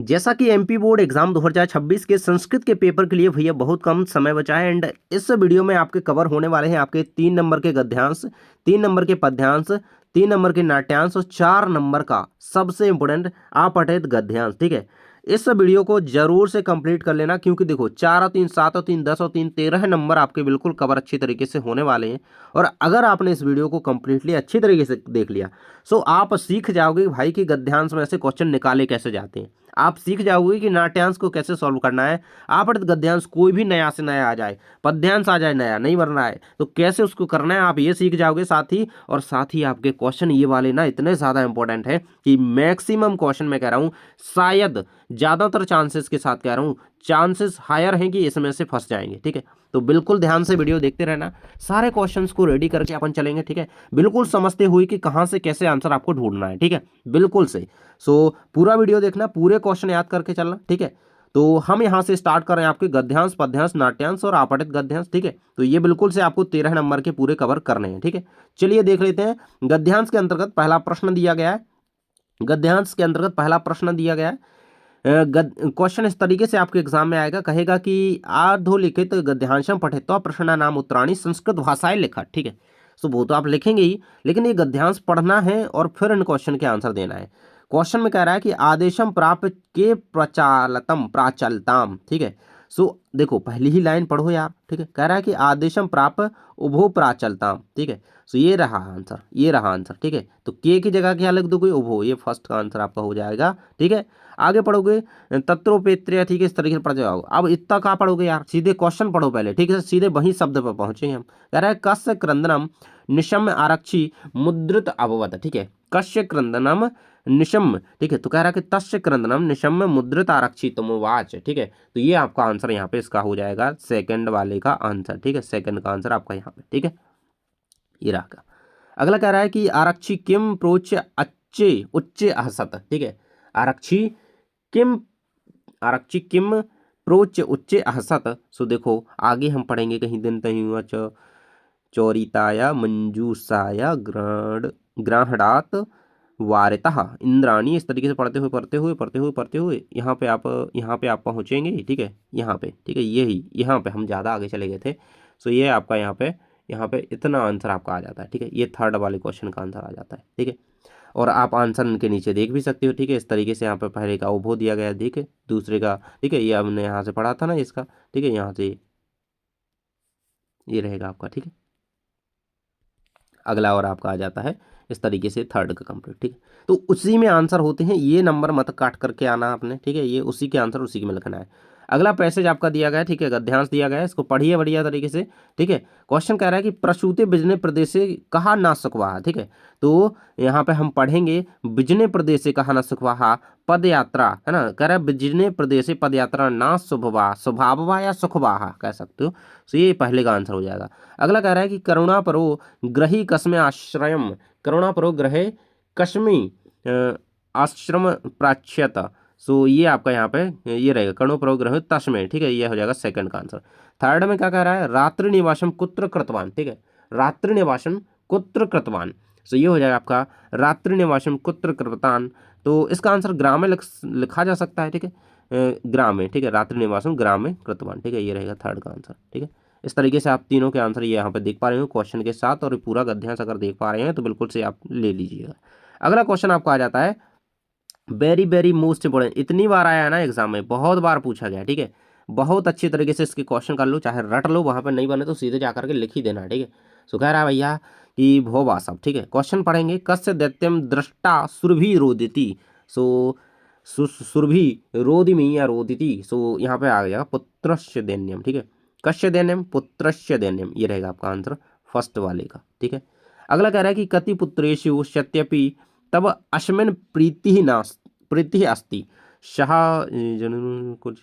जैसा कि MP board exam 2026 के संस्कृत के पेपर के लिए भैया बहुत कम समय बचा है एंड इस वीडियो में आपके कवर होने वाले हैं आपके 3 नंबर के गद्यांश, 3 नंबर के पद्यांश, 3 नंबर के नाट्यांश और 4 नंबर का सबसे इंपॉर्टेंट अपठित गद्यांश। ठीक है, इस वीडियो को जरूर से कंप्लीट कर लेना क्योंकि देखो 4 और 3 7 और 3 10 और 3 13 नंबर आपके बिल्कुल कवर अच्छी तरीके से होने वाले हैं। और अगर आपने इस वीडियो को कंप्लीटली अच्छी तरीके से देख लिया सो आप सीख जाओगे कि भाई कि गद्यांश में से क्वेश्चन निकाले कैसे जाते हैं। आप सीख जाओगे कि नाट्यांश को कैसे सॉल्व करना है। अपठित गद्यांश कोई भी नया से नया आ जाए, पद्यांश आ जाए नया नहीं बनना है तो कैसे उसको करना है आप ये सीख जाओगे साथ ही। और साथ ही आपके क्वेश्चन ये वाले ना इतने ज़्यादा इंपॉर्टेंट है कि मैक्सिमम क्वेश्चन मैं कह रहा हूँ, शायद ज़्यादातर चांसेस के साथ कह रहा हूँ, चांसेस हायर हैं कि इसमें से फंस जाएंगे। ठीक है, तो बिल्कुल ध्यान से वीडियो देखते रहना, सारे क्वेश्चंस को रेडी करके अपन चलेंगे। ठीक है, बिल्कुल समझते हुए कि कहाँ से कैसे आंसर आपको ढूंढना है। ठीक है, बिल्कुल सही। सो पूरा वीडियो देखना, पूरे क्वेश्चन याद करके चलना। ठीक है, तो हम यहाँ से स्टार्ट कर रहे हैं आपके गद्यांश, पद्यांश, नाट्यांश और अपठित गद्यांश। ठीक है, तो ये बिल्कुल से आपको 13 नंबर के पूरे कवर करने हैं। ठीक है, चलिए देख लेते हैं। गद्यांश के अंतर्गत पहला प्रश्न दिया गया है। गद्यांश के अंतर्गत पहला प्रश्न दिया गया है। क्वेश्चन इस तरीके से आपके एग्जाम में आएगा, कहेगा कि आधोलिखित गद्यांशम पठित्वा प्रश्न नाम उत्तराणी संस्कृत भाषाएं लिखा। ठीक है, सो वो तो आप लिखेंगे ही, लेकिन ये गद्यांश पढ़ना है और फिर इन क्वेश्चन के आंसर देना है। क्वेश्चन में कह रहा है कि आदेशम प्राप्त के प्रचालतम प्राचलताम। ठीक है, सो देखो पहली ही लाइन पढ़ो यार। ठीक है, कह रहा है कि आदेशम प्राप्त उभो प्राचलताम। ठीक है, सो ये रहा आंसर, ये रहा आंसर। ठीक है, तो के की जगह क्या लिख दोगे, उभो, ये फर्स्ट का आंसर आपका हो जाएगा। ठीक है, आगे पढ़ोगे तत्रोपेत्र्य। ठीक है, इस तरीके से पढ़ जाओ। अब इतना कहाँ पढ़ोगे यार, सीधे क्वेश्चन पढ़ो पहले। ठीक है, सीधे वही शब्द पर पहुंचेंगे हम। कह रहा है कस्य क्रंदनम निशम्य आरक्षी मुद्रित अभवत। ठीक है, कस्य क्रंदनम निशम्य। ठीक है, तो कह रहा है कि तस्य क्रंदनम निशम्य मुद्रित आरक्षी तमोवाच। ठीक है, तो ये आपका आंसर यहाँ पे इसका हो जाएगा सेकंड वाले का आंसर। ठीक है, सेकंड का आंसर आपका यहाँ पे। ठीक है, ये रहा। अगला कह रहा है कि आरक्षी किम प्रोच्य अच्छे उच्चे हसत। ठीक है, आरक्षी किम, आरक्षी किम प्रोच्य उच्चे हसत। सो देखो आगे हम पढ़ेंगे कहीं दिन तहीं चौरिताया मंजूषाया ग्राहणात वारितः इंद्राणी। इस तरीके से पढ़ते हुए यहाँ पे आप पहुँचेंगे। ठीक है, यहाँ पे। ठीक है, यही यहाँ पे हम ज़्यादा आगे चले गए थे। सो ये आपका यहाँ पे इतना आंसर आपका आ जाता है। ठीक है, ये थर्ड वाले क्वेश्चन का आंसर आ जाता है। ठीक है, और आप आंसर इनके नीचे देख भी सकते हो। ठीक है, इस तरीके से यहाँ पे पहले का उभो दिया गया है, ठीक है, दूसरे का। ठीक है, ये हमने यहाँ से पढ़ा था ना इसका। ठीक है, यहाँ से ये रहेगा आपका। ठीक है, अगला और आपका आ जाता है इस तरीके से थर्ड का कंप्लीट। ठीक है, तो उसी में आंसर होते हैं, ये नंबर मत काट करके आना आपने। ठीक है, ये उसी के आंसर उसी में लिखना है। अगला पैसेज आपका दिया गया है। ठीक है, गद्यांश दिया गया है, इसको पढ़िए बढ़िया तरीके से। ठीक है, क्वेश्चन कह रहा है कि प्रसूते बिजने प्रदेश से कहा ना सुखवाहा। ठीक है, तो यहाँ पे हम पढ़ेंगे बिजने प्रदेश से कहा ना सुखवाहा पद यात्रा, है ना। कह रहा है बिजने प्रदेश से पद यात्रा ना शुभवा स्वभाववा या सुखवाहा कह सकते हो। तो ये पहले का आंसर हो जाएगा। अगला कह रहा है कि करुणा परो ग्रही कस्मे आश्रयम, करुणा परो ग्रहे कश्मी आश्रम प्राच्यत। सो ये आपका यहाँ पे ये रहेगा करुणा परो ग्रह तस्मे। ठीक है, ये हो जाएगा सेकंड का आंसर। थर्ड में क्या कह रहा है, रात्रि निवासम कुत्र कृतवान। ठीक है, रात्रि निवासम कुत्र कृतवान। सो ये हो जाएगा आपका रात्रि निवासम कुत्र कृतवान। तो इसका आंसर ग्राम में लिखा जा सकता है। ठीक है, ग्राम में। ठीक है, रात्रि निवासम ग्राम में कृतवान। ठीक है, ये रहेगा थर्ड का आंसर। ठीक है, इस तरीके से आप तीनों के आंसर ये यहाँ पे देख पा रहे हो क्वेश्चन के साथ, और पूरा गद्यांश अगर देख पा रहे हैं तो बिल्कुल से आप ले लीजिएगा। अगला क्वेश्चन आपका आ जाता है वेरी वेरी मोस्ट इंपोर्टेंट, इतनी बार आया है ना एग्जाम में, बहुत बार पूछा गया। ठीक है, बहुत अच्छी तरीके से इसके क्वेश्चन कर लो, चाहे रट लो, वहां पर नहीं बने तो सीधे जाकर के लिख ही देना। ठीक है, सो कह रहा है भैया कि भोवासव। ठीक है, क्वेश्चन पढ़ेंगे कस्य दैत्यम दृष्टा सुरभि रोदिति। सो सुरभि रोदिमी या रोदिति। सो यहाँ पे आ जाएगा पुत्रस्य दैन्यम। ठीक है, कस्य दैन्यम पुत्रस्य दैन्यम, ये रहेगा आपका आंसर फर्स्ट वाले का। ठीक है, अगला कह रहा है कि कति पुत्रेषु सत्यपि तब अस्मिन् प्रीति नास्ति, प्रीति अस्ति सः जन कुछ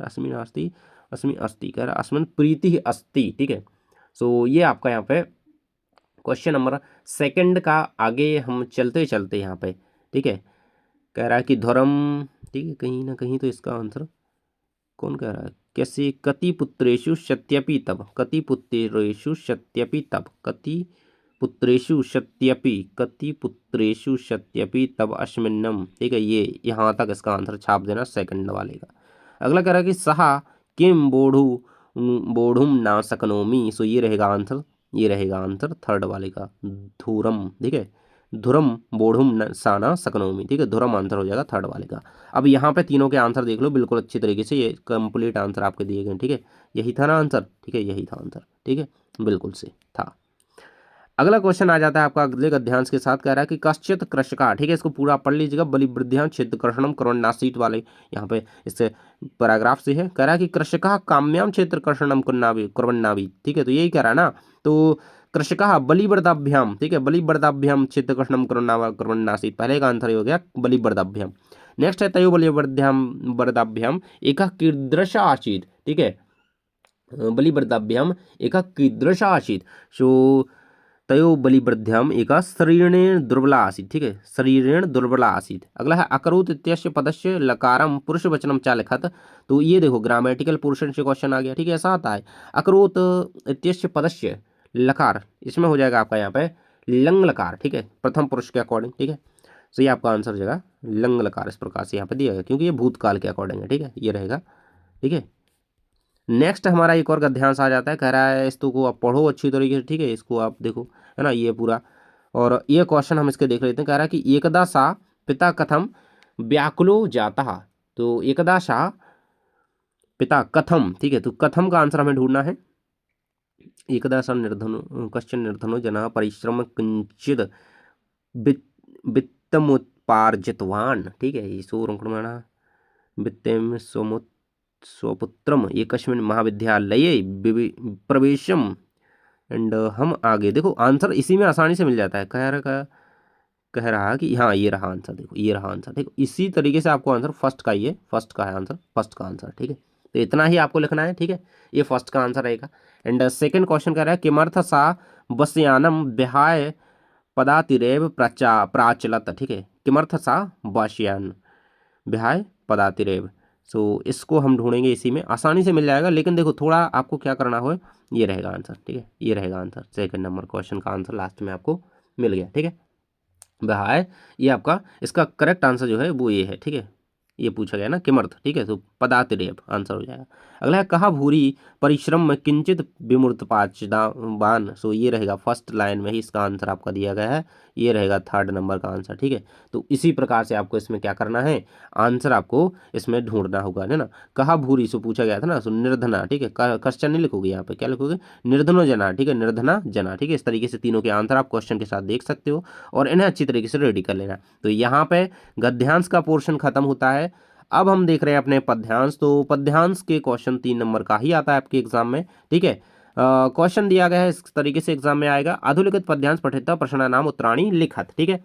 अस्मिन् अस्ति, अस्मिन् अस्ति कह रहा अस्मिन् प्रीति अस्ति। ठीक है, सो ये आपका यहाँ पे क्वेश्चन नंबर सेकंड का आगे हम चलते चलते यहाँ पे। ठीक है, कह रहा है कि धर्म। ठीक है, कहीं ना कहीं तो इसका आंसर कौन कह रहा है, कैसे कति पुत्रेषु सत्यपि तब, कति पुत्रेषु सत्यपि तब, कति पुत्रेषु सत्यपि, कति पुत्रेषु सत्यपि तब अस्मिन्नम, ठीक है, ये यहाँ तक इसका आंसर छाप देना सेकंड वाले का। अगला कह रहा है कि सहा किम बोढ़ुम ना सकनोमी, सो ये रहेगा आंसर, ये रहेगा आंसर थर्ड वाले का, धूरम, ठीक है, धुरम बोढ़ुम साना सकनोमी, ठीक है, धुरम आंसर हो जाएगा थर्ड वाले का। अब यहाँ पे तीनों के आंसर देख लो बिल्कुल अच्छी तरीके से, ये कंप्लीट आंसर आपके दिए गए, ठीक है, यही था ना आंसर, ठीक है, यही था आंसर, ठीक है, बिल्कुल से था। अगला क्वेश्चन आ जाता है आपका अगले गद्यांश के साथ, कह रहा है कि कश्चित कृषका, ठीक है, इसको पूरा पढ़ लीजिएगा, बलिवृद्ध्यां क्षेत्रकर्षणम करोन्नासीत वाले यहाँ पे इससे पैराग्राफ से है, कह रहा है कि कृषका काम्याम क्षेत्रकर्षणम कुर्वन्नाभि, ठीक है, तो यही कह रहा है ना, तो कृषका बलिवृद्धाभ्याम, ठीक है, बलिवृद्धाभ्याम क्षेत्रकर्षणम कुर्वन्नासीत, पहले का आंसर हो गया बलिवृद्धाभ्याम। नेक्स्ट है तयो बलिवृद्ध्याम वरदाभ्याम एका कीदृश आसीत, ठीक है, बलिवृद्धाभ्याम एका कीदृश आसीत, सो तयो बलिवृद्ध्याम एका शरीरेण दुर्बला आसीत्, ठीक है, शरीरेण दुर्बला आसीत्। अगला है अकरोत् इत्यस्य पदस्य लकारम पुरुष वचनम चा लिखत, तो ये देखो ग्रामेटिकल पोर्शन से क्वेश्चन आ गया, ठीक है, ऐसा आता है अकरोत् इत्यस्य पदस्य लकार, इसमें हो जाएगा आपका यहाँ पे लंग लकार, ठीक है, प्रथम पुरुष के अकॉर्डिंग, ठीक है, तो ये आपका आंसर हो जाएगा लंग लकार, इस प्रकार से यहाँ पे दिया गया क्योंकि ये भूतकाल के अकॉर्डिंग है, ठीक है, ये रहेगा, ठीक है। नेक्स्ट हमारा एक और गद्यांश आ जाता है, कह रहा है इसको को आप पढ़ो अच्छी तरीके से, ठीक है, इसको आप देखो, है ना, ये पूरा, और ये क्वेश्चन हम इसके देख लेते हैं, कह रहा है कि एकदा सा पिता कथम व्याकुलो जाता, तो एकदा सा पिता कथम, ठीक है, तो कथम का आंसर हमें ढूंढना है। एकदा सा निर्धनो कश्चन निर्धनो जना परिश्रम किंचिद वित्तमुत्पार्जितवान, ठीक है, ईशो रुक्मणा वित्तेम स्वपुत्रम एकस्मिन् महाविद्यालये प्रवेशम, एंड हम आगे देखो आंसर इसी में आसानी से मिल जाता है, कह रहा कि हाँ ये रहा आंसर, देखो ये रहा आंसर, देखो इसी तरीके से आपको आंसर फर्स्ट का, ये फर्स्ट का है आंसर, फर्स्ट का आंसर, ठीक है, तो इतना ही आपको लिखना है, ठीक है, ये फर्स्ट का आंसर रहेगा। एंड सेकंड क्वेश्चन कह रहा है किमर्थ सा बसयानम विहाय पदातिरेव प्राचलत, ठीक है, किमर्थ सा बसयान विहाय पदातिरेव, सो इसको हम ढूंढेंगे, इसी में आसानी से मिल जाएगा, लेकिन देखो थोड़ा आपको क्या करना हो, ये रहेगा आंसर, ठीक है, ये रहेगा आंसर, सेकंड नंबर क्वेश्चन का आंसर लास्ट में आपको मिल गया, ठीक है, वह ये आपका इसका करेक्ट आंसर जो है वो ये है, ठीक है, ये पूछा गया ना किमर्थ, ठीक है, तो पदातिरेव आंसर हो जाएगा। अगला है कहा भूरी परिश्रम में किंचित विमूर्तपाचदान, सो ये रहेगा फर्स्ट लाइन में ही इसका आंसर आपका दिया गया है, ये रहेगा थर्ड नंबर का आंसर, ठीक है, तो इसी प्रकार से आपको इसमें क्या करना है, आंसर आपको इसमें ढूंढना होगा, है ना। कहा भूरी सो पूछा गया था ना, सो निर्धना, ठीक है, क्वेश्चन नहीं लिखोगे यहाँ पे, क्या लिखोगे, निर्धनो जना, ठीक है, निर्धना जना, ठीक है, इस तरीके से तीनों के आंसर आप क्वेश्चन के साथ देख सकते हो और इन्हें अच्छी तरीके से रेडी कर लेना। तो यहाँ पे गद्यांश का पोर्शन खत्म होता है। अब हम देख रहे हैं अपने पद्यांश, तो पद्यांश के क्वेश्चन 3 नंबर का ही आता है आपके एग्जाम में, ठीक है। क्वेश्चन दिया गया है इस तरीके से एग्जाम में आएगा, अधोलिखित पद्यांश पठिता प्रश्न नाम उत्तराणी लिखत, ठीक है।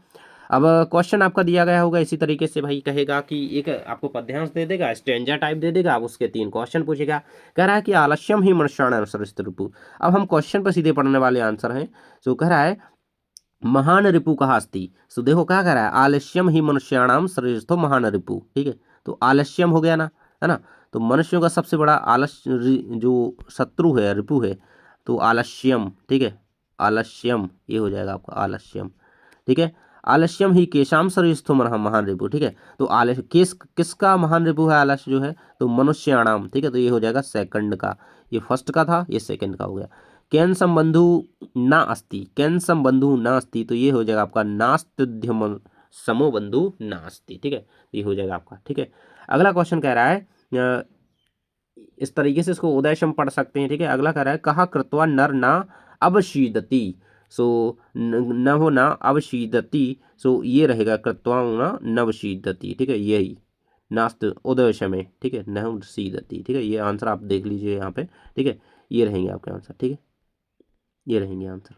अब क्वेश्चन आपका दिया गया होगा इसी तरीके से, भाई कहेगा कि एक आपको पद्यांश दे देगा, स्टैंजा टाइप दे देगा, अब उसके 3 क्वेश्चन पूछेगा, कह रहा है कि आलस्यम ही मनुष्याणां सृजति रिपु। अब हम क्वेश्चन पर सीधे पढ़ने वाले आंसर हैं, तो कह रहा है महान रिपु कहा अस्ति, सो देखो क्या कह रहा है, आलस्यम ही मनुष्याणाम सृजतो महान रिपु, ठीक है, तो आलस्यम हो गया ना, है ना, तो मनुष्यों का सबसे बड़ा आलस्य जो शत्रु है, रिपु है, तो आलस्यम, ठीक है, आलस्यम ये हो जाएगा आपका आलस्यम, ठीक है, आलस्यम ही केशाम सृजतो महान रिपु, ठीक है, तो आलस्य किसका महान रिपु है, आलस्य जो है, तो मनुष्याणाम, ठीक है, तो ये हो जाएगा सेकंड का, ये फर्स्ट का था, ये सेकंड का हो गया। केन संबंधु ना अस्ति, केन संबंधु ना अस्ति, तो ये हो जाएगा आपका नास्त्युद्यम समो बंधु नास्ति, ठीक है, ये हो जाएगा आपका, ठीक है। अगला क्वेश्चन कह रहा है इस तरीके से इसको उदयशम पढ़ सकते हैं, ठीक है। अगला कह रहा है कहा कृत्वा नर ना अवशीदति, सो न हो ना अवशीदति, सो ये रहेगा कृत्वा ना नवशीदति, ठीक है, यही नास्त उदयशमे, ठीक है, नवशीदति, ठीक है, ये आंसर आप देख लीजिए यहाँ पे, ठीक है, ये रहेंगे आपके आंसर, ठीक है, ये रहेंगे आंसर,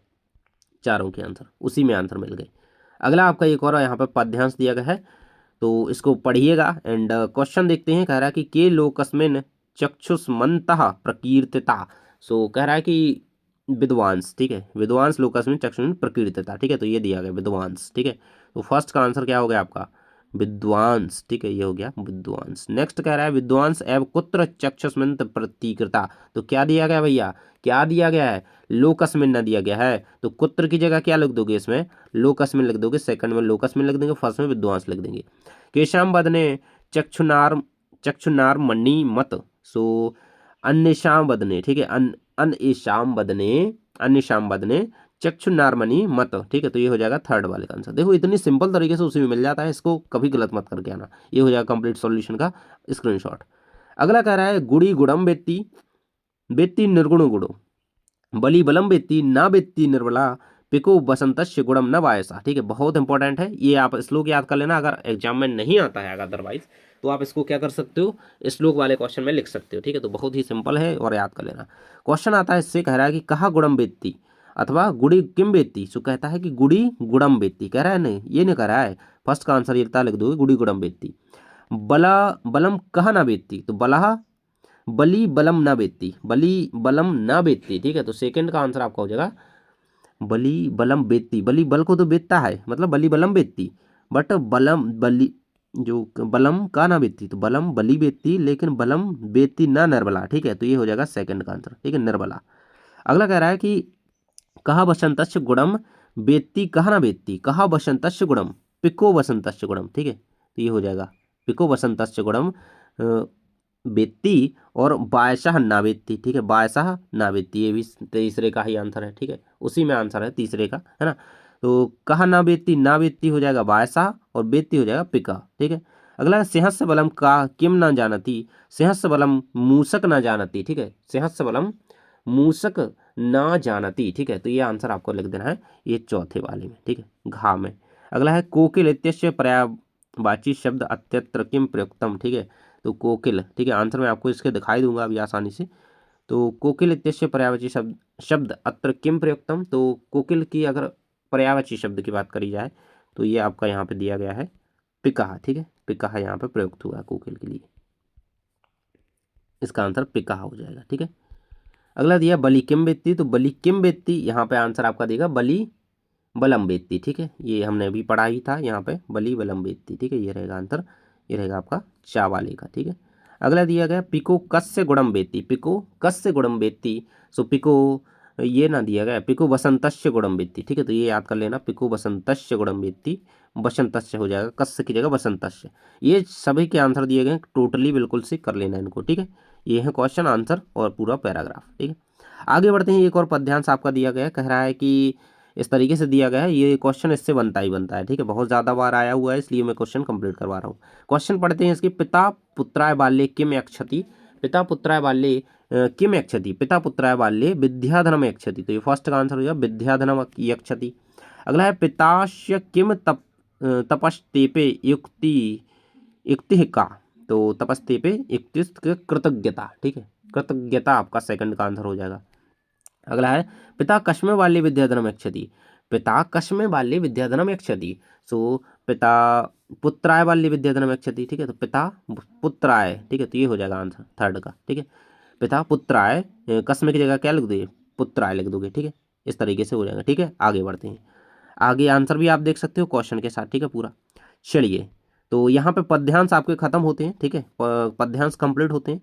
चारों के आंसर उसी में आंसर मिल गए। अगला आपका एक और यहाँ पे पद्यांश दिया गया है, तो इसको पढ़िएगा एंड क्वेश्चन देखते हैं। कह रहा है कि के लोकस्मिन चक्षुष्मन्तः प्रकीर्तिता, सो कह रहा है कि विद्वांस, ठीक है, विद्वांस लोकस्मिन चक्षुष्मन प्रकीर्तिता, ठीक है, तो ये दिया गया विद्वांस, ठीक है, तो फर्स्ट का आंसर क्या हो गया आपका, विद्वांस, ठीक है, ये हो गया विद्वांस। नेक्स्ट कह रहा है विद्वांस एव कुत्र चक्षुष्मंत प्रतिकृता। तो क्या दिया गया भैया, क्या दिया गया है, लोकस्मिन न दिया गया है, तो कुत्र की जगह क्या लिख दोगे इसमें, लोकस्मिन लिख दोगे, सेकंड में लोकस्मिन लिख देंगे, फर्स्ट में विद्वांस लिख देंगे। केशाम बदने चक्षुनार चक्षुनार मणि मत। सो अन्यशाम बदने, ठीक है, अन्यशाम बदने, अन्यशाम बदने चक्षु नारमणि मत, ठीक है, तो ये हो जाएगा थर्ड वाले का आंसर। देखो इतनी सिंपल तरीके से उसी में मिल जाता है, इसको कभी गलत मत करके आना। ये हो जाएगा कंप्लीट सॉल्यूशन का स्क्रीनशॉट। अगला कह रहा है गुड़ी गुड़म वेत्ती, वेत्ती निर्गुण गुणो, बली बलम वेत्ती ना वेत्ती निर्बला, पिको बसंतस्य गुणम न वायसा, ठीक है, बहुत इंपॉर्टेंट है ये, आप श्लोक याद कर लेना। अगर एग्जाम में नहीं आता है अदरवाइज तो आप इसको क्या कर सकते हो, श्लोक वाले क्वेश्चन में लिख सकते हो, ठीक है, तो बहुत ही सिंपल है और याद कर लेना। क्वेश्चन आता है इससे, कह रहा है कि कहा गुणम वेत्ती अथवा गुड़ी किम वेत्ती। सो कहता है कि गुड़ी गुड़म वेत्ती, कह रहा है नहीं, ये नहीं कह रहा है, फर्स्ट का आंसर ये लिख दोगे गुड़ी गुड़म वेत्ती। बला बलम कहा ना वेत्ती, तो बला बली बलम ना बेती, बली बलम ना बेती, ठीक है, तो सेकंड का आंसर आपका हो जाएगा बली बलम बेती। बली बल को तो बेचता है, मतलब बली बलम बेचती, बट बलम बली जो बलम का ना बेचती, तो बलम बली बेचती लेकिन बलम बेचती ना निर्बला, ठीक है, तो ये हो जाएगा सेकंड का आंसर, ठीक है, निर्बला। अगला कह रहा है कि कहा बसंतस्य गुणम बेत्ती कहा ना बेत्ती, कहा बसंतस्य गुणम पिको बसंतस्य गुणम, ठीक है, तो ये हो जाएगा पिको बसंतस्य गुणम बेत्ती और बायशाह ना बेत्ती, ठीक है, बायशाह ना बेत्ती, ये भी तीसरे का ही आंसर है, ठीक है, उसी में आंसर है तीसरे का, है ना। तो कहा ना बेत्ती हो जाएगा बायशाह और बेत्ती हो जाएगा पिका, ठीक है। अगला सिंहस्स बलम का किम ना जानती, सिंहस्स बलम मूसक ना जानती, ठीक है, सिंहस्स बलम मूसक ना जानती, ठीक है, तो ये आंसर आपको लिख देना है ये चौथे वाले में, ठीक है, घा में। अगला है कोकिल इत्यस्य पर्यायवाची शब्द अत्यत्र किम प्रयुक्तम, ठीक है, तो कोकिल, ठीक है, आंसर मैं आपको इसके दिखाई दूंगा अभी आसानी से। तो कोकिल इत्यस्य पर्यायवाची शब्द शब्द अत्र किम प्रयुक्तम, तो कोकिल की अगर पर्यायवाची शब्द की बात करी जाए तो ये आपका यहाँ पे दिया गया है पिकाहा, ठीक है, पिकाहा यहाँ पे प्रयुक्त हुआ है कोकिल के लिए, इसका आंसर पिकाहा हो जाएगा, ठीक है। अगला दिया बलि किम बेत्ती, तो बलि किम बेत्ती यहाँ पे आंसर आपका देगा बलि बलम बेत्ती, ठीक है, ये हमने अभी पढ़ा ही था यहाँ पे बलि बलम बेत्ती, ठीक है, ये रहेगा आंसर, ये रहेगा आपका चा वाले का, ठीक है। अगला दिया गया पिको कस्य गुणम बेत्ती, पिको कस्य गुणम बेत्ती, सो पिको ये ना दिया गया, पिको बसंतस्य गुणम बेत्ती, ठीक है, तो ये याद कर लेना, पिको बसंतस्य गुणम बेत्ती, बसंतस्य हो जाएगा, कस्य की जगह बसंतस्य। ये सभी के आंसर दिए गए, टोटली बिल्कुल से कर लेना इनको, ठीक है, ये है क्वेश्चन आंसर और पूरा पैराग्राफ, ठीक है। आगे बढ़ते हैं, एक और पद्यांश आपका दिया गया है, कह रहा है कि इस तरीके से दिया गया है, ये क्वेश्चन इससे बनता ही बनता है, ठीक है, बहुत ज़्यादा बार आया हुआ है इसलिए मैं क्वेश्चन कंप्लीट करवा रहा हूँ। क्वेश्चन पढ़ते हैं इसके, पिता पुत्राय बाल्ये किम यक्षति, पिता पुत्राय बाल्ये किम यक्षति, पिता पुत्राय बाल्ये विद्याधनम यक्षति, तो ये फर्स्ट का आंसर हो जाएगा विद्याधनम यक्षति। अगला है पिताश्य किम तपस्तेपे युक्ति युक्ति का, तो तपस्तेपे युक्ति कृतज्ञता, ठीक है, कृतज्ञता आपका सेकंड का आंसर हो जाएगा। अगला है पिता कस्मे बाल्ये विद्याधनम यक्षति, पिता कस्मे बाल्ये विद्याधनम यक्षति, सो पिता पुत्राय बाल्ये विद्याधनम यक्षति, ठीक है, तो पिता पुत्राय, ठीक है, तो ये हो जाएगा आंसर थर्ड का, ठीक है, पिता पुत्राय, कस्मे की जगह क्या लिख दोगे, पुत्राय लिख दोगे, ठीक है, इस तरीके से हो जाएगा, ठीक है। आगे बढ़ते हैं, आगे आंसर भी आप देख सकते हो क्वेश्चन के साथ, ठीक है, पूरा। चलिए, तो यहाँ पे पद्यांश आपके खत्म होते हैं, ठीक है, पद्यांश कंप्लीट होते हैं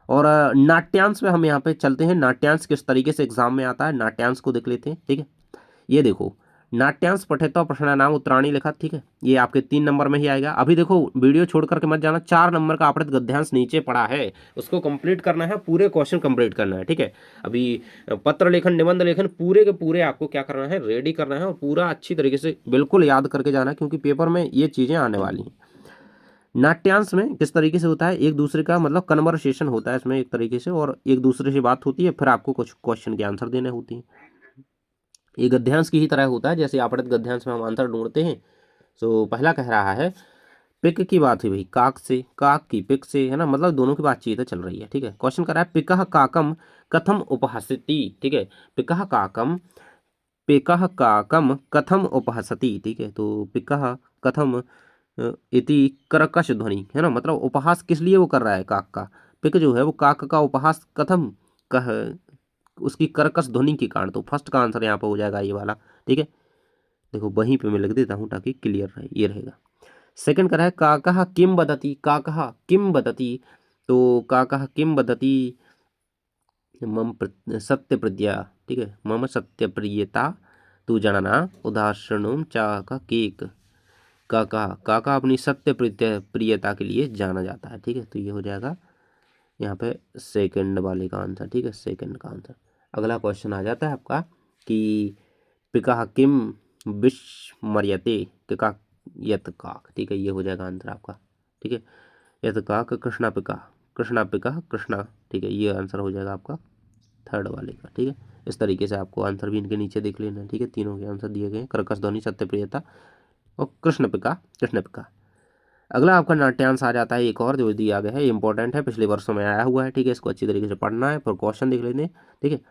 और नाट्यांश में हम यहाँ पे चलते हैं, नाट्यांश किस तरीके से एग्जाम में आता है, नाट्यांश को देख लेते हैं, ठीक है। ये देखो, नाट्यांश पठेतो प्रश्न नाम उत्तराणी लिखा, ठीक है, ये आपके 3 नंबर में ही आएगा। अभी देखो वीडियो छोड़ करके मत जाना, 4 नंबर का आपने गद्यांश नीचे पड़ा है, उसको कंप्लीट करना है, पूरे क्वेश्चन कंप्लीट करना है, ठीक है। अभी पत्र लेखन निबंध लेखन पूरे के पूरे आपको क्या करना है, रेडी करना है और पूरा अच्छी तरीके से बिल्कुल याद करके जाना है, क्योंकि पेपर में ये चीज़ें आने वाली हैं। नाट्यांश में किस तरीके से होता है, एक दूसरे का मतलब कन्वर्सेशन होता है इसमें एक तरीके से, और एक दूसरे से बात होती है, फिर आपको कुछ क्वेश्चन के आंसर देने होती हैं। ये गद्यांश की ही तरह होता है, जैसे आपड़ित गद्यांश में हम आंसर ढूंढते हैं। तो पहला कह रहा है पिक की बात हुई भाई काक से, काक की पिक से, है ना, मतलब दोनों की बातचीत चल रही है, ठीक है। क्वेश्चन कर रहा है पिकह काकम कथम उपहसति, ठीक है, पिकह काकम पिकह काकम कथम उपहसति, ठीक है, तो पिकह कथम इति कर्कश ध्वनि, है ना, मतलब उपहास किस लिए वो कर रहा है काक का, पिक जो है वो काक का उपहास कथम कह उसकी कर्कश ध्वनि के कारण, तो फर्स्ट का आंसर यहाँ पर हो जाएगा ये वाला, ठीक है। देखो वहीं पे मैं लिख देता हूँ ताकि क्लियर रहे, ये रहेगा। सेकंड करा है काकः किम वदति, काकः किम वदति, तो काकः किम वदति सत्य प्रज्ञा, ठीक है, मम सत्य प्रियता तू जनना उदाहरणों चाह केक। काका, काका अपनी सत्य प्रियता के लिए जाना जाता है, ठीक है, तो ये हो जाएगा यहाँ पे सेकंड वाले का आंसर, ठीक है, सेकंड का आंसर। अगला क्वेश्चन आ जाता है आपका कि पिका किम विस्मर्यते किका यत काक, ठीक है, ये हो जाएगा आंसर आपका, ठीक है, यत काक कृष्णा पिका, कृष्णा पिका कृष्णा, ठीक है, ये आंसर हो जाएगा आपका थर्ड वाले का, ठीक है। इस तरीके से आपको आंसर भी इनके नीचे देख लेना है, ठीक है, तीनों के आंसर दिए गए हैं, कर्कश ध्वनि, सत्यप्रियता और कृष्ण पिका, कृष्ण पिका। अगला आपका नाट्यांश आ जाता है एक और जो दिया गया है, इंपॉर्टेंट है, पिछले वर्षों में आया हुआ है, ठीक है, इसको अच्छी तरीके से पढ़ना है, फिर क्वेश्चन देख लेते हैं, ठीक है।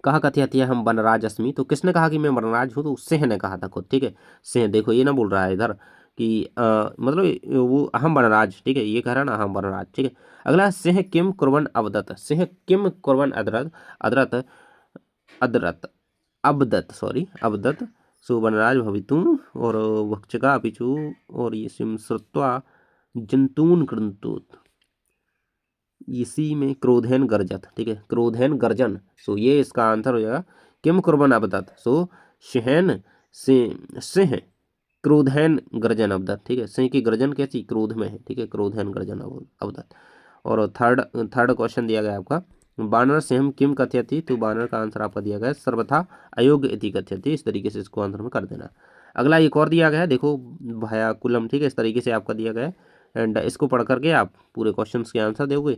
कहा कथयति है हम वनराज अस्मि, तो किसने कहा कि मैं वनराज हूँ, तो सिंह ने कहा था खुद, ठीक है, सिंह, देखो ये ना बोल रहा है इधर कि मतलब वो अहम वनराज, ठीक है, ये कह रहा है ना अहम वनराज, ठीक है। अगला सिंह किम कुर्वन अवदत, सिंह किम कुर्वन अदरत, अदरत अदरत अबदत, सॉरी अबदत, सो वनराज भवितुम और भक्षका पिचु और ये सिम श्रुत्वा जंतून कृंतुत, इसी में क्रोधेन गर्जत, ठीक है, क्रोधेन गर्जन, सो ये इसका आंसर हो जाएगा किम कुर्बन अबदत, सो सिंहन सिंह क्रोधेन गर्जन अवदत, ठीक है, सिंह की गर्जन कैसी, क्रोध में है, ठीक है, क्रोधेन गर्जन अवदत। और थर्ड थर्ड क्वेश्चन दिया गया आपका बानर सिंह किम कथयति, तो बानर का आंसर आपका दिया गया है सर्वथा अयोग्य इति कथयति, इस तरीके से इसको आंसर में कर देना। अगला एक और दिया गया है, देखो भयाकुलम, ठीक है, इस तरीके से आपका दिया गया है, एंड इसको पढ़ करके आप पूरे क्वेश्चन के आंसर दोगे।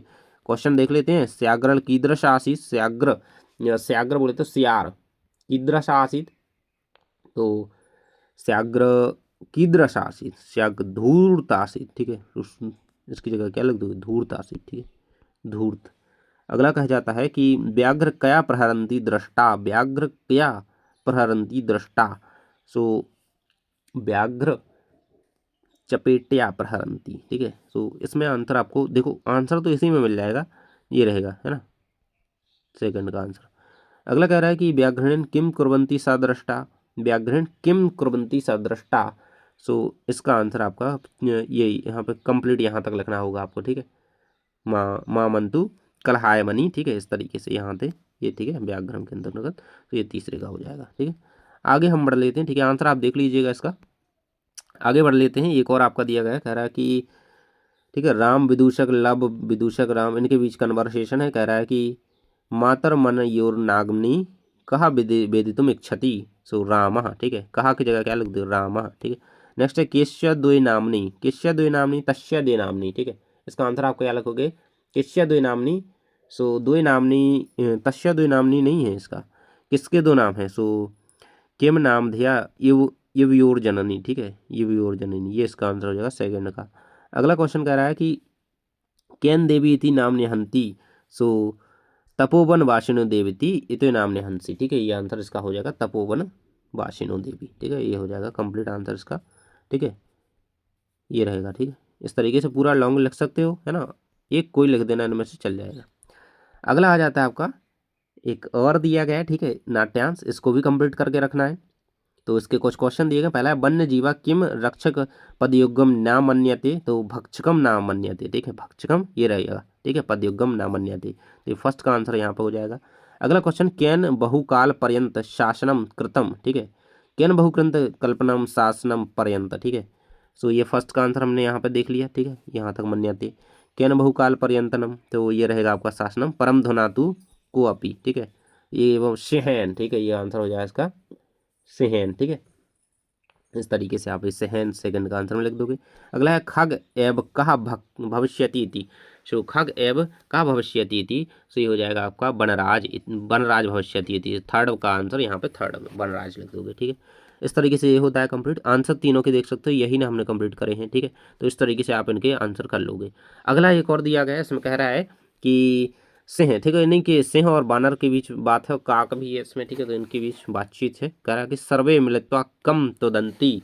क्वेश्चन देख लेते हैं, स्याग्र कीदृश आसीत, स्याग्र, स्याग्र बोले तो सियार, कीदृश आसीत, तो स्याग्र कीदृश आसीत, स्याग्र धूर्त आसीत, ठीक है, इसकी जगह क्या लिख दोगे, धूर्त आसीत, ठीक है, धूर्त। अगला कहा जाता है कि व्याघ्र कया प्रहरंती दृष्टा, व्याघ्र कया प्रहरंती दृष्टा, सो व्याघ्र चपेटिया प्रहरंती, ठीक है, सो इसमें आंसर आपको देखो, आंसर तो इसी में मिल जाएगा, ये रहेगा, है ना, सेकंड का आंसर। अगला कह रहा है कि व्याघ्रण किम कुर्वन्ति सा दृष्टा, व्याघ्रण किम कुर्वन्ति सा दृष्टा, सो इसका आंसर आपका ये यहाँ पे कंप्लीट यहाँ तक लिखना होगा आपको, ठीक है, माँ मंतु कलहाय मणि, ठीक है, इस तरीके से यहाँ पे ये, ठीक है, व्याघ्रण के अंतर्गत, तो ये तीसरे का हो जाएगा, ठीक है। आगे हम बढ़ लेते हैं, ठीक है, आंसर आप देख लीजिएगा इसका। आगे बढ़ लेते हैं, एक और आपका दिया गया है, कह रहा है कि ठीक है, राम विदूषक लब विदूषक राम, इनके बीच कन्वर्सेशन है, कह रहा है कि मातर मन योर नागमनी कहा वेदितुम इच्छति, सो राम, ठीक है, कहा की जगह क्या लिख दो, राम, ठीक है। नेक्स्ट है केश्य द्वय नामनी, केश्य द्वय नामनी तस्य द्वय नामनी, ठीक है, इसका आंसर आपको क्या लिखोगे, केश्य द्वय नामनी, सो द्वय नामनी, तस्य द्वय नामनी नहीं है इसका, किसके दो नाम है, सो किम नाम धिया युवयोर जननी, ठीक है, युवयोर जननी, ये इसका आंसर हो जाएगा सेकंड का। अगला क्वेश्चन कह रहा है कि केन देवी इति नाम निहंती, सो तपोवन वासिनो देवी इति नाम निहंसी, ठीक है, ये आंसर इसका हो जाएगा तपोवन वासिनो देवी, ठीक है, ये हो जाएगा कंप्लीट आंसर इसका, ठीक है, ये रहेगा, ठीक है, इस तरीके से पूरा लॉन्ग लिख सकते हो, है ना, एक कोई लिख देना इनमें से चल जाएगा। अगला आ जाता है आपका एक और दिया गया है, ठीक है, नाट्यांश, इसको भी कंप्लीट करके रखना है। तो इसके कुछ क्वेश्चन दिए गए, पहला है वन्य जीवा किम रक्षक पदयुगम न मन्यते, तो भक्षकम न मन्यते, ठीक है, भक्षकम ये रहेगा, ठीक है, पदयुगम न मन्यते, तो फर्स्ट का आंसर यहाँ पे हो जाएगा। अगला क्वेश्चन केन बहुकाल पर्यंत शासनम कृतम, ठीक है, केन बहुकृत कल्पनम शासनम पर्यंत, ठीक है, सो ये फर्स्ट का आंसर हमने यहाँ पे देख लिया, ठीक है, यहाँ तक मन्यते। केन बहुकाल पर्यंतनम, तो ये रहेगा आपका शासनम परम धुनातु को अपी, ठीक है, ये वो सिहन, ठीक है, ये आंसर हो जाएगा इसका सेहन, ठीक है, इस तरीके से आप इस सेहन सेकंड का आंसर में लिख दोगे। अगला है खग एव कहा भविष्यति इति, सो खग एव कहा भविष्यति इति, सो ये हो जाएगा आपका वनराज, वनराज भविष्यति इति, थर्ड का आंसर यहाँ पे थर्ड में वनराज लिख दोगे, ठीक है, इस तरीके से ये होता है कंप्लीट आंसर, तीनों के देख सकते हो, यही ना हमने कंप्लीट करे हैं, ठीक है, तो इस तरीके से आप इनके आंसर कर लोगे। अगला एक और दिया गया है, इसमें कह रहा है कि सिंह, ठीक है, नहीं कि सिंह और बानर के बीच बात है, और काक भी है इसमें, ठीक है, तो इनके बीच बातचीत है, कह रहा है कि सर्वे मिलित्वा कम तुदंती,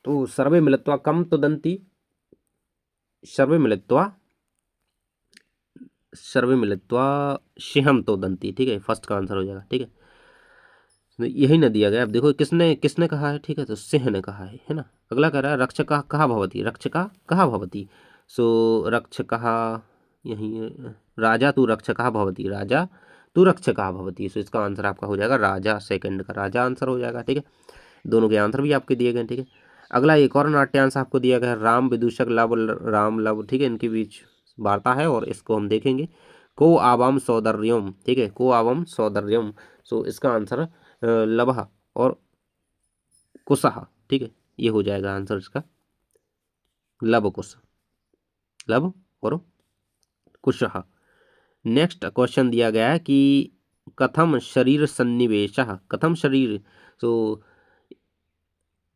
तो सर्वे मिलित्वा कम तुदंती, सर्वे मिलित्वा, सर्वे मिलित्वा सिंहम तुदंती, ठीक है, फर्स्ट का आंसर हो जाएगा, ठीक है, यही न दिया गया। अब देखो किसने किसने कहा है, ठीक है, तो सिंह ने कहा है ना। अगला कह रहा है रक्षका कहा भवती, रक्षका कहा भवती। सो रक्षका यही है, राजा तू रक्षका भवती, राजा तू रक्षका भवती। सो इसका आंसर आपका हो जाएगा राजा, सेकंड का राजा आंसर हो जाएगा, ठीक है। दोनों के आंसर भी आपके दिए गए, ठीक है। अगला एक और नाट्यांश आपको दिया गया है, राम विदूषक लव राम लव, ठीक है, इनके बीच वार्ता है और इसको हम देखेंगे। को आवाम सौंदर्यम, ठीक है, को आवाम सौंदर्यम। सो इसका आंसर लभा और कुशहा, ठीक है, ये हो जाएगा आंसर इसका, लब कुश, लब और कुशहा। नेक्स्ट क्वेश्चन दिया गया है कि कथम शरीर सन्निवेशः, कथम शरीर, तो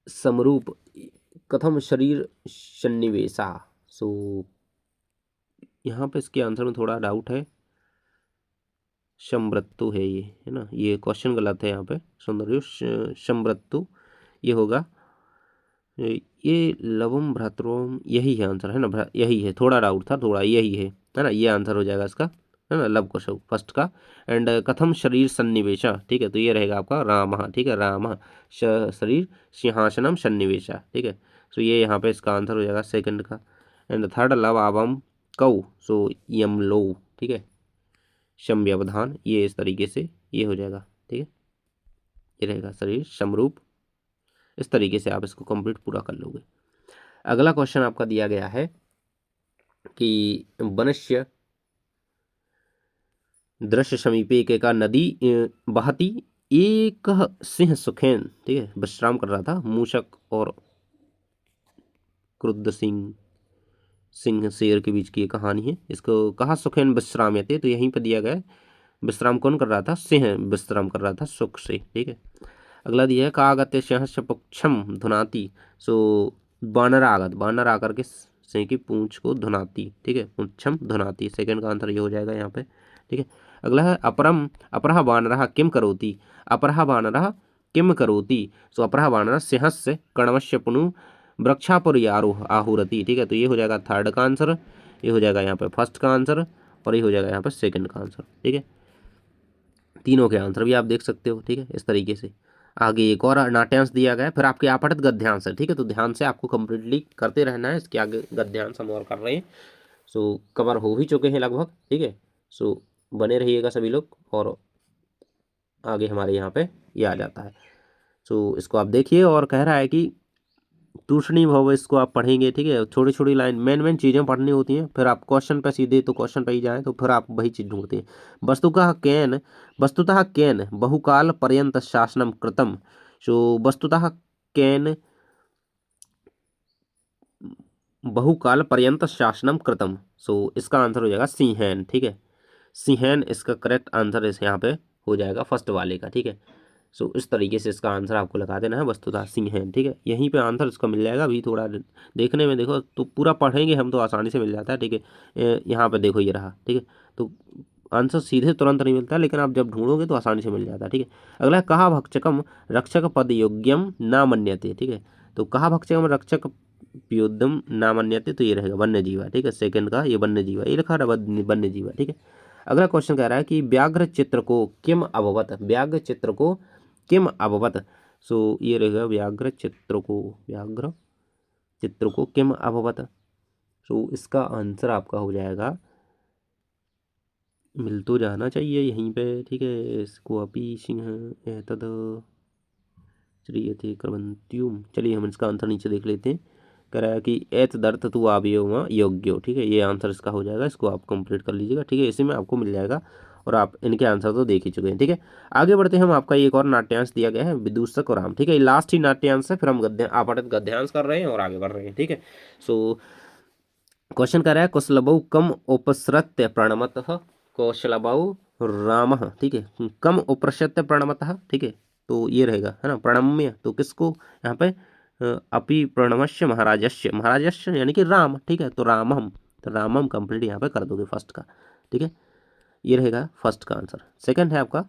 समरूप, कथम शरीर सन्निवेशा। सो यहाँ पे इसके आंसर में थोड़ा डाउट है, समृत्तु है ये, है ना, ये क्वेश्चन गलत है यहाँ पे, सौंदर्य समृत्तु ये होगा। ये लवम भ्रातृम यही है आंसर, है ना, यही है, थोड़ा डाउट था, थोड़ा यही है ना, ये आंसर हो जाएगा इसका, है ना, लव कुश फर्स्ट का। एंड कथम शरीर सन्निवेशा, ठीक है, तो ये रहेगा आपका राम, ठीक है, राम शरीर सिंहासनम सन्निवेशा, ठीक है। सो ये यहाँ पे इसका आंसर हो जाएगा सेकंड का। एंड थर्ड लव आवम कौ, सो यम लो, ठीक है, शम व्यवधान, ये इस तरीके से ये हो जाएगा, ठीक है, ये रहेगा शरीर समरूप। इस तरीके से आप इसको कंप्लीट पूरा कर लोगे। अगला क्वेश्चन आपका दिया गया है कि वनस्य दृश्य समीपे एक नदी बहती, एक सिंह सुखेन, ठीक है, विश्राम कर रहा था, मूषक और क्रुद्ध सिंह, सिंह शेर के बीच की ये कहानी है। इसको कहा सुखेन विश्राम थे, तो यहीं पे दिया गया है, विश्राम कौन कर रहा था, सिंह विश्राम कर रहा था सुख से, ठीक है। अगला दिया है कागत्य सिंहस्य पुच्छम धुनाती। सो बानर आगत, बानर आकर के सिंह की पूंछ को धुनाती, ठीक है, पुच्छम धुनाती, सेकंड का आंसर ये हो जाएगा यहाँ पे, ठीक है। अगला है अपरम अपरः बानरः किम करोति, अपरः बानरः किम करोति। सो अपरः बानरः सिंहस्य कर्णवस्य पुनु वृक्षापुर आरोह आहुरति, ठीक है, तो ये हो जाएगा थर्ड का आंसर, ये हो जाएगा यहाँ पे फर्स्ट का आंसर और ये हो जाएगा यहाँ पे सेकंड का आंसर, ठीक है। तीनों के आंसर भी आप देख सकते हो, ठीक है, इस तरीके से। आगे एक और नाट्यांश दिया गया है, फिर आपके आपठित गद्यांश है, ठीक है, तो ध्यान से आपको कंप्लीटली करते रहना है। इसके आगे गद्यांश हम और कर रहे हैं, सो कवर हो ही चुके हैं लगभग, ठीक है। सो बने रहिएगा सभी लोग, और आगे हमारे यहाँ पे ये आ जाता है। सो इसको आप देखिए, और कह रहा है कि तूषणी भव, इसको आप पढ़ेंगे, ठीक है, छोटी छोटी लाइन मेन मेन चीज़ें पढ़नी होती हैं, फिर आप क्वेश्चन पे सीधे तो क्वेश्चन पे ही जाएं तो फिर आप वही चीज़ ढूंढते हैं। वस्तुतः केन बहुकाल पर्यंत शासनम कृतम। सो वस्तुतः केन बहुकाल पर्यंत शासनम कृतम। सो इसका आंसर हो जाएगा सिंहैन, ठीक है, सिंहैन इसका करेक्ट आंसर इस यहाँ पे हो जाएगा फर्स्ट वाले का, ठीक है। सो इस तरीके से इसका आंसर आपको लगा देना है, वस्तुतः सिंहैन, ठीक है, यहीं पे आंसर इसका मिल जाएगा। अभी थोड़ा देखने में देखो तो पूरा पढ़ेंगे हम तो आसानी से मिल जाता है, ठीक है। यहाँ पे देखो ये रहा, ठीक है, तो आंसर सीधे तुरंत नहीं मिलता, लेकिन आप जब ढूंढोगे तो आसानी से मिल जाता है, ठीक है। अगला है कहा भक्षकम रक्षक पद योग्यम न मन्यते, ठीक है, तो कहा भक्षकम रक्षक पयोद्यम न मन्यते, तो ये रहेगा वन्य जीवा, ठीक है, सेकंड का ये वन्य जीवा, ये लिखा रहा वन्य जीवा, ठीक है। अगला क्वेश्चन कह रहा है कि व्याघ्र चित्र को किम अभवत, व्याघ्र चित्र को किम अभवत। सो ये रहेगा व्याघ्र चित्र को, व्याघ्र चित्र को किम अभवत। सो इसका आंसर आपका हो जाएगा, मिल तो जाना चाहिए यहीं पे, ठीक है, इसको अपी सिंह एतद श्रीयते क्रमंत्युम। चलिए हम इसका आंसर नीचे देख लेते हैं। कह रहा है कि एत दर्थ तु आवयो योग्यो, ठीक है, ये आंसर इसका हो जाएगा, इसको आप कंप्लीट कर लीजिएगा, ठीक है, इसी में आपको मिल जाएगा, और आप इनके आंसर तो देख ही चुके हैं, ठीक है। आगे बढ़ते हैं हम, आपका एक और नाट्यांश दिया गया है विदूषक और राम, ठीक है, लास्ट ही नाट्यांश है, फिर हम आपठित गद्यांश कर रहे हैं और आगे बढ़ रहे हैं, ठीक है। सो क्वेश्चन कर रहा है कुशलबऊ कम उपसृत्य प्रणमतः, कौशलबऊ राम, ठीक है, कम उपसृत्य प्रणमतः, ठीक है, तो ये रहेगा, है ना, प्रणम्य, तो किसको यहाँ पे अपि प्रणमस्य महाराजस्य, महाराजस्य यानी कि राम, ठीक है, तो रामम, तो रामम कंप्लीट यहाँ पे कर दोगे फर्स्ट का, ठीक है, ये रहेगा फर्स्ट का आंसर। सेकंड है आपका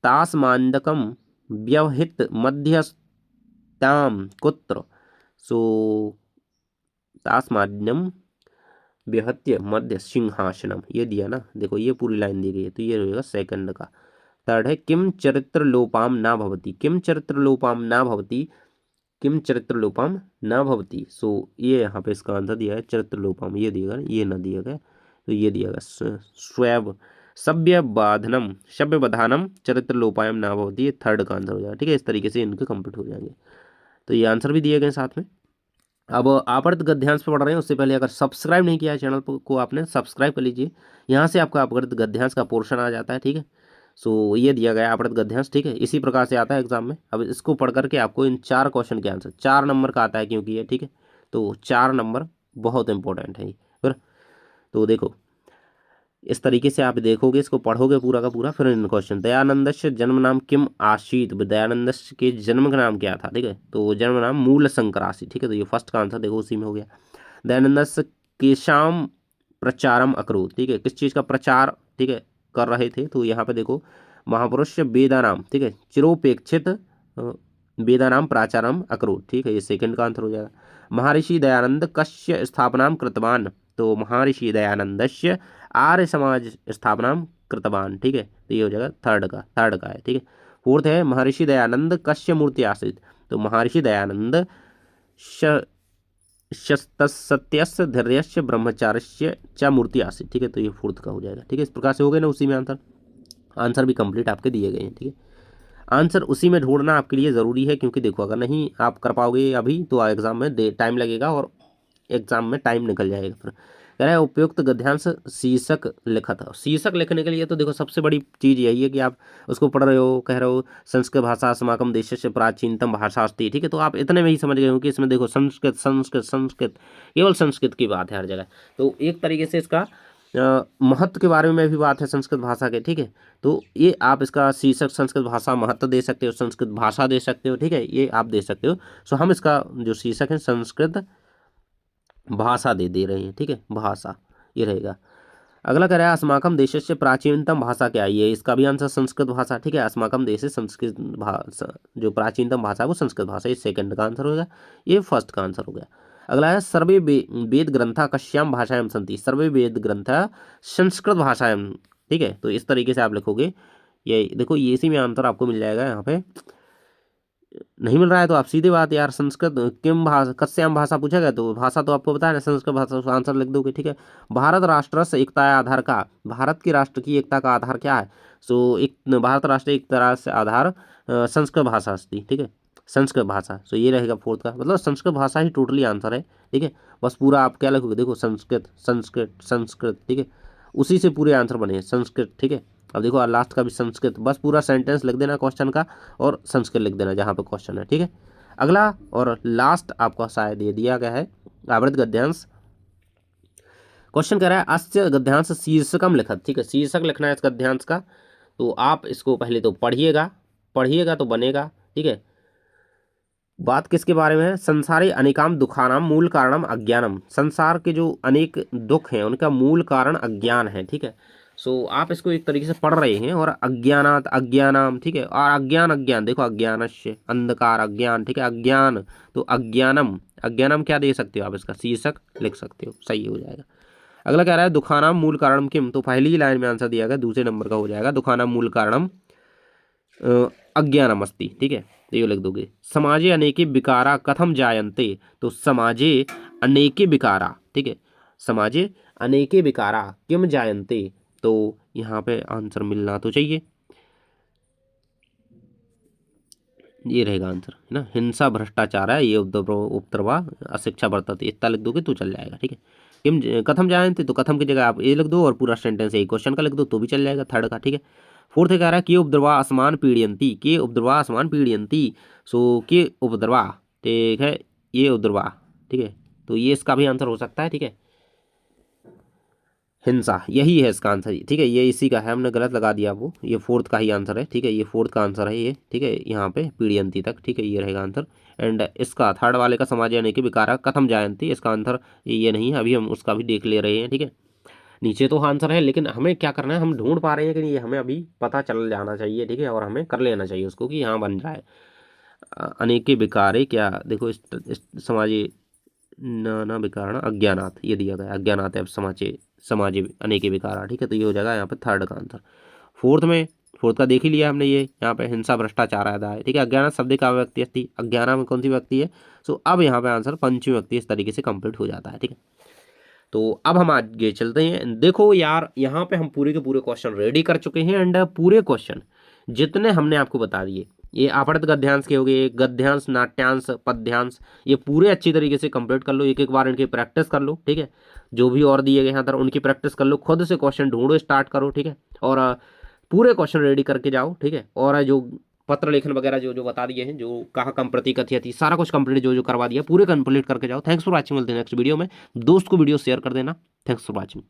तासमांडकम व्यवहित मध्यस्ताम कुत्र। सो तासमान्यम बेहत्य मध्य सिंहासनम, ये दिया ना, देखो ये पूरी लाइन दी गई है, तो ये रहेगा सेकंड का, थर्ड है किम चरित्र लोपाम ना भवती, किम चरित्र लोपाम ना भवती, किम चरित्र लोपाम ना भवती। सो ये यहाँ पे इसका आंसर दिया है चरित्र लोपाम, ये दिया गया, ये ना दिया गया, तो ये दिया गया स्वैव सभ्य बाधनम सभ्य बधानम चरित्र लोपायम ना भवती, ये थर्ड का आंसर हो जाएगा। ठीक है, इस तरीके से इनके कंप्लीट हो जाएंगे। तो ये आंसर भी दिए गए साथ में। अब आवर्त गद्यांश पे पढ़ रहे हैं उससे पहले अगर सब्सक्राइब नहीं किया है चैनल को आपने सब्सक्राइब कर लीजिए, यहाँ से आपका आवर्त गद्यांश का पोर्शन आ जाता है। ठीक है, सो ये दिया गया आवर्त गद्यांश। ठीक है, इसी प्रकार से आता है एग्जाम में। अब इसको पढ़ करके आपको इन 4 क्वेश्चन के आंसर 4 नंबर का आता है क्योंकि ये, ठीक है, तो 4 नंबर बहुत इंपॉर्टेंट है ये। फिर तो देखो इस तरीके से आप देखोगे, इसको पढ़ोगे पूरा का पूरा। फिर इन क्वेश्चन दयानंदस्य जन्म नाम किम आसीत, दयानंदस्य के जन्म का नाम क्या था। ठीक है, तो जन्म नाम मूल संक्रासी। ठीक है, तो ये फर्स्ट का आंसर देखो उसी में हो गया। दयानंदस्य केशाम प्रचारम अकरोत, ठीक है, किस चीज़ का प्रचार, ठीक है, कर रहे थे, तो यहाँ पे देखो महापुरुष वेदानाम, ठीक है, चिरोपेक्षित वेदानाम प्राचारम अकरोत। ठीक है, ये सेकंड का आंसर हो जाएगा। महर्षि दयानंद कस्य स्थापनाम कृतवान, तो महर्षि दयानंदस्य आर्य समाज स्थापनाम कृतवान। ठीक है, तो ये हो जाएगा थर्ड का है। ठीक है, फोर्थ है महर्षि दयानंद कस्य मूर्ति आश्रित, तो महर्षि दयानंद सत्यस्य धैर्यस्य ब्रह्मचार्यस्य च मूर्ति आश्रित। ठीक है, तो ये फोर्थ का हो जाएगा। ठीक है, इस प्रकार से हो गए ना उसी में आंसर, आंसर भी कंप्लीट आपके दिए गए हैं। ठीक है, आंसर उसी में ढूंढना आपके लिए ज़रूरी है, क्योंकि देखो अगर नहीं आप कर पाओगे अभी तो एग्जाम में टाइम लगेगा और एग्जाम में टाइम निकल जाएगा। फिर कह रहा है उपयुक्त गद्यांश शीर्षक लिखा था। शीर्षक लिखने के लिए तो देखो सबसे बड़ी चीज़ यही है कि आप उसको पढ़ रहे हो, कह रहे हो संस्कृत भाषा अस्माकं देशस्य प्राचीनतम भाषा अस्ति। ठीक है, तो आप इतने में ही समझ गए हो कि इसमें देखो संस्कृत संस्कृत संस्कृत, केवल संस्कृत की बात है हर जगह। तो एक तरीके से इसका महत्व के बारे में भी बात है संस्कृत भाषा के। ठीक है, तो ये आप इसका शीर्षक संस्कृत भाषा महत्व दे सकते हो, संस्कृत भाषा दे सकते हो। ठीक है, ये आप दे सकते हो। सो हम इसका जो शीर्षक है संस्कृत भाषा दे रहे हैं। ठीक है, भाषा ये रहेगा। अगला कह रहा है अस्माकम देशस्य प्राचीनतम भाषा क्या है, ये इसका भी आंसर संस्कृत भाषा। ठीक है, अस्माकम देश संस्कृत भाषा, जो प्राचीनतम भाषा है वो संस्कृत भाषा, ये सेकंड का आंसर होगा, ये फर्स्ट का आंसर हो गया। अगला है सर्वे वेद ग्रंथा कश्याम भाषायां संति, सर्वे वेद ग्रंथा संस्कृत भाषायां। ठीक है, तो इस तरीके से आप लिखोगे। ये देखो ये इसी में आंसर आपको मिल जाएगा। यहाँ पे नहीं मिल रहा है तो आप सीधे बात यार संस्कृत किम भाषा कस्याम भाषा पूछा गया तो भाषा तो आपको बताया ना संस्कृत भाषा, उसका आंसर लिख दोगे। ठीक है, भारत राष्ट्र से एकता आधार का, भारत की राष्ट्र की एकता का आधार क्या है। सो एक भारत राष्ट्र एक तरह से आधार संस्कृत भाषा अस्ति। ठीक है, संस्कृत भाषा, सो ये रहेगा फोर्थ का, मतलब संस्कृत भाषा ही टोटली आंसर है। ठीक है, बस पूरा आप क्या लिखोगे देखो संस्कृत संस्कृत संस्कृत। ठीक है, उसी से पूरे आंसर बने हैं संस्कृत। ठीक है, अब देखो लास्ट का भी संस्कृत, बस पूरा सेंटेंस लिख देना क्वेश्चन का और संस्कृत लिख देना जहाँ पे क्वेश्चन है। ठीक है, अगला और लास्ट आपको शायद ये दिया गया है आवृत गद्यांश। क्वेश्चन कह रहा है अस्य गद्यांश शीर्षकम लिखत। ठीक है, शीर्षक लिखना है इस गद्यांश का, तो आप इसको पहले तो पढ़िएगा, पढ़िएगा तो बनेगा। ठीक है, बात किसके बारे में है, संसारे अनेकाम दुखानाम मूल कारणम अज्ञानम, संसार के जो अनेक दुख हैं उनका मूल कारण अज्ञान है। ठीक है, सो आप इसको एक तरीके से पढ़ रहे हैं और अज्ञानात अज्ञानम। ठीक है, और अज्ञान अज्ञान देखो अज्ञानस्य अंधकार अज्ञान। ठीक है, अज्ञान तो अज्ञानम, अज्ञानम क्या दे सकते हो आप, इसका शीर्षक लिख सकते हो, सही हो जाएगा। अगला कह रहा है दुखानाम मूल कारणम किम, तो पहली ही लाइन में आंसर दिया गया, दूसरे नंबर का हो जाएगा दुखानाम मूल कारणम अज्ञानम अस्ति। ठीक है, तो ये लिख दोगे। समाजे अनेके विकारा कथम जायन्ते, तो समाजे अनेके विकारा। ठीक है, समाजे अनेके विकारा किम जायन्ते, तो यहाँ पे आंसर मिलना तो चाहिए, ये रहेगा आंसर है ना, हिंसा भ्रष्टाचार है ये उपद्रवा अशिक्षा बरतते, इतना लिख दोगे तो चल जाएगा। ठीक है, किम कथम जायन्ते, तो कथम की जगह आप ये लिख दो और पूरा सेंटेंस एक क्वेश्चन का लिख दो तो भी चल जाएगा, थर्ड का। ठीक है, फोर्थ कह रहा है के उपद्रवा असमान पीड़यंती, के उपद्रवा असमान पीड़यंती, सो के उपद्रवा। ठीक है, ये उपद्रवा। ठीक है, तो ये इसका भी आंसर हो सकता है। ठीक है, हिंसा यही है इसका आंसर। ठीक है, ये इसी का है, हमने गलत लगा दिया वो, ये फोर्थ का ही आंसर है। ठीक है, ये फोर्थ का आंसर है ये। ठीक है, यहाँ पे पीड़यंती तक। ठीक है, ये रहेगा आंसर। एंड इसका थर्ड वाले का समाज यानी कि विकारा कथम जायंती, इसका आंसर ये नहीं है, अभी हम उसका भी देख ले रहे हैं। ठीक है, नीचे तो आंसर है लेकिन हमें क्या करना है, हम ढूंढ पा रहे हैं कि नहीं, ये हमें अभी पता चल जाना चाहिए। ठीक है, और हमें कर लेना चाहिए उसको कि यहाँ बन जाए अनेके विकारे क्या, देखो इस समाजे नाना विकारण अज्ञानात, ये दिया गया अज्ञानात है समाचे समाजे अनेके विकारा। ठीक है, तो ये हो जाएगा यहाँ पे थर्ड का आंसर। फोर्थ में फोर्थ का देख ही लिया हमने, ये यहाँ पे हिंसा भ्रष्टाचार आधा है, ठीक है। अज्ञानम शब्द का व्यक्ति थी, अज्ञानम में कौन सी व्यक्ति है, सो अब यहाँ पे आंसर पंचमी व्यक्ति इस तरीके से कंप्लीट हो जाता है, ठीक है। तो अब हम आगे चलते हैं। देखो यार, यहाँ पे हम पूरे के पूरे क्वेश्चन रेडी कर चुके हैं एंड पूरे क्वेश्चन जितने हमने आपको बता दिए, ये आपृत गद्यांश के हो गए, गद्यांश, नाट्यांश, पद्यांश, ये पूरे अच्छी तरीके से कंप्लीट कर लो, एक एक बार इनकी प्रैक्टिस कर लो, ठीक है। जो भी और दिए गए यहाँ पर उनकी प्रैक्टिस कर लो, खुद से क्वेश्चन ढूंढो, स्टार्ट करो, ठीक है। और पूरे क्वेश्चन रेडी करके जाओ, ठीक है। और जो पत्र लेखन वगैरह जो जो बता दिए हैं, जो कहा कम प्रतिकथ्य थी, सारा कुछ कंप्लीट जो जो करवा दिया पूरे कंप्लीट करके जाओ। थैंक्स फॉर वॉचिंग, मिलते हैं नेक्स्ट वीडियो में। दोस्त को वीडियो शेयर कर देना। Thanks for watching.